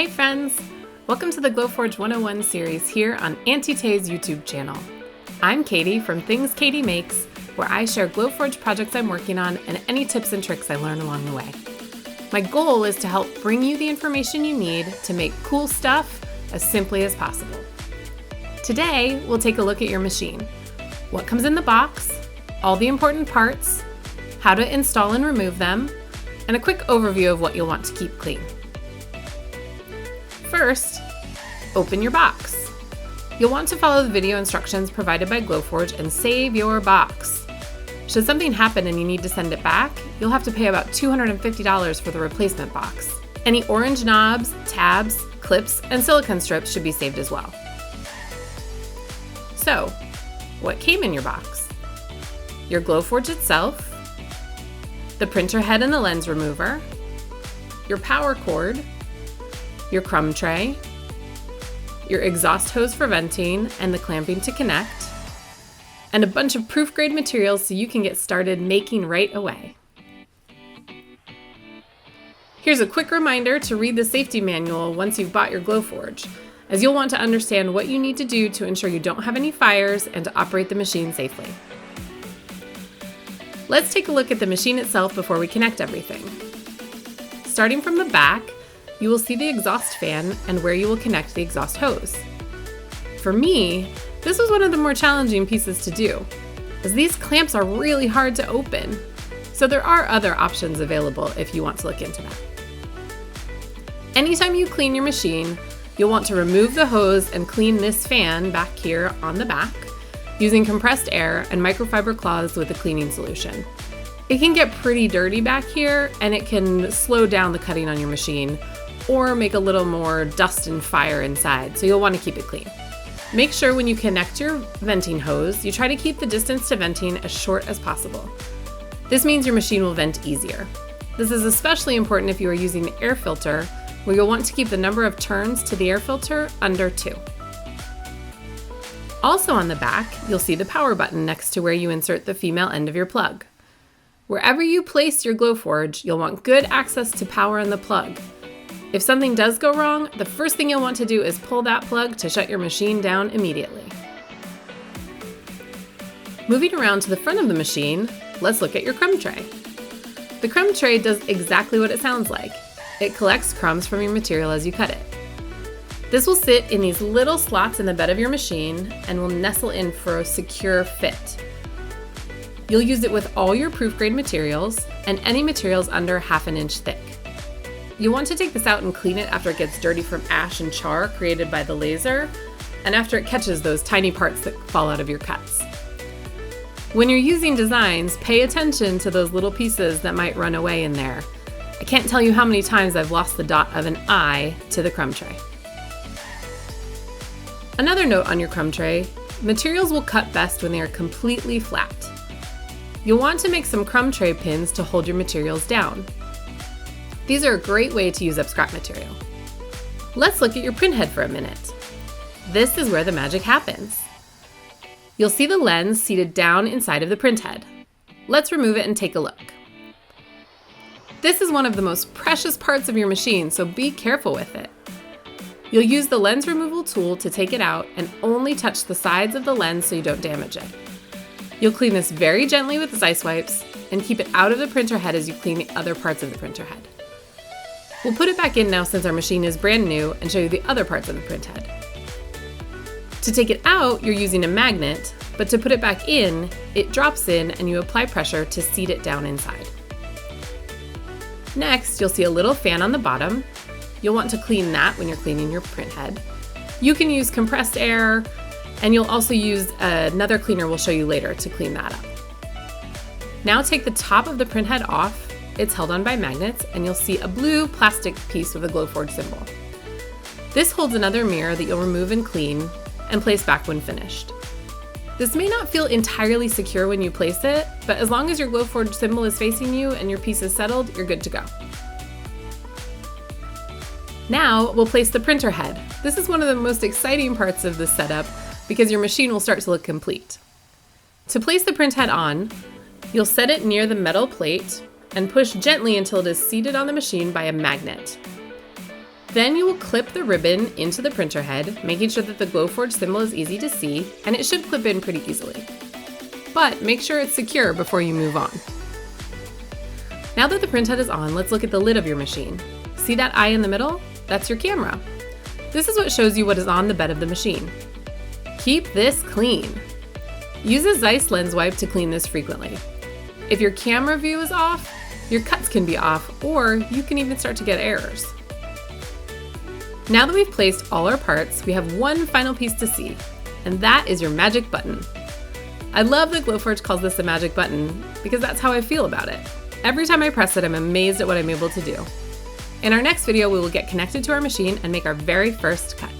Hey friends! Welcome to the Glowforge 101 series here on Auntie YouTube channel. I'm Katie from Things Katie Makes, where I share Glowforge projects I'm working on and any tips and tricks I learn along the way. My goal is to help bring you the information you need to make cool stuff as simply as possible. Today, we'll take a look at your machine. What comes in the box, all the important parts, how to install and remove them, and a quick overview of what you'll want to keep clean. First, open your box. You'll want to follow the video instructions provided by Glowforge and save your box. Should something happen and you need to send it back, you'll have to pay about $250 for the replacement box. Any orange knobs, tabs, clips, and silicone strips should be saved as well. So, what came in your box? Your Glowforge itself, the printer head and the lens remover, your power cord, your crumb tray, your exhaust hose for venting and the clamping to connect, and a bunch of proof grade materials so you can get started making right away. Here's a quick reminder to read the safety manual once you've bought your Glowforge, as you'll want to understand what you need to do to ensure you don't have any fires and to operate the machine safely. Let's take a look at the machine itself before we connect everything. Starting from the back, you will see the exhaust fan and where you will connect the exhaust hose. For me, this was one of the more challenging pieces to do, as these clamps are really hard to open, so there are other options available if you want to look into that. Anytime you clean your machine, you'll want to remove the hose and clean this fan back here on the back using compressed air and microfiber cloths with a cleaning solution. It can get pretty dirty back here and it can slow down the cutting on your machine or make a little more dust and fire inside, so you'll want to keep it clean. Make sure when you connect your venting hose, you try to keep the distance to venting as short as possible. This means your machine will vent easier. This is especially important if you are using the air filter, where you'll want to keep the number of turns to the air filter under 2. Also on the back, you'll see the power button next to where you insert the female end of your plug. Wherever you place your Glowforge, you'll want good access to power in the plug. If something does go wrong, the first thing you'll want to do is pull that plug to shut your machine down immediately. Moving around to the front of the machine, let's look at your crumb tray. The crumb tray does exactly what it sounds like. It collects crumbs from your material as you cut it. This will sit in these little slots in the bed of your machine and will nestle in for a secure fit. You'll use it with all your proof grade materials and any materials under 1/2 inch thick. You'll want to take this out and clean it after it gets dirty from ash and char created by the laser, and after it catches those tiny parts that fall out of your cuts. When you're using designs, pay attention to those little pieces that might run away in there. I can't tell you how many times I've lost the dot of an I to the crumb tray. Another note on your crumb tray, materials will cut best when they are completely flat. You'll want to make some crumb tray pins to hold your materials down. These are a great way to use up scrap material. Let's look at your print head for a minute. This is where the magic happens. You'll see the lens seated down inside of the print head. Let's remove it and take a look. This is one of the most precious parts of your machine, so be careful with it. You'll use the lens removal tool to take it out and only touch the sides of the lens so you don't damage it. You'll clean this very gently with the ice wipes and keep it out of the printer head as you clean the other parts of the printer head. We'll put it back in now since our machine is brand new and show you the other parts of the print head. To take it out, you're using a magnet, but to put it back in, it drops in and you apply pressure to seat it down inside. Next, you'll see a little fan on the bottom. You'll want to clean that when you're cleaning your print head. You can use compressed air, and you'll also use another cleaner we'll show you later to clean that up. Now take the top of the print head off. It's held on by magnets, and you'll see a blue plastic piece with a Glowforge symbol. This holds another mirror that you'll remove and clean and place back when finished. This may not feel entirely secure when you place it, but as long as your Glowforge symbol is facing you and your piece is settled, you're good to go. Now we'll place the printer head. This is one of the most exciting parts of this setup because your machine will start to look complete. To place the print head on, you'll set it near the metal plate and push gently until it is seated on the machine by a magnet. Then you will clip the ribbon into the printer head, making sure that the Glowforge symbol is easy to see, and it should clip in pretty easily. But make sure it's secure before you move on. Now that the print head is on, let's look at the lid of your machine. See that eye in the middle? That's your camera. This is what shows you what is on the bed of the machine. Keep this clean. Use a Zeiss lens wipe to clean this frequently. If your camera view is off, your cuts can be off, or you can even start to get errors. Now that we've placed all our parts, we have one final piece to see, and that is your magic button. I love that Glowforge calls this a magic button because that's how I feel about it. Every time I press it, I'm amazed at what I'm able to do. In our next video, we will get connected to our machine and make our very first cut.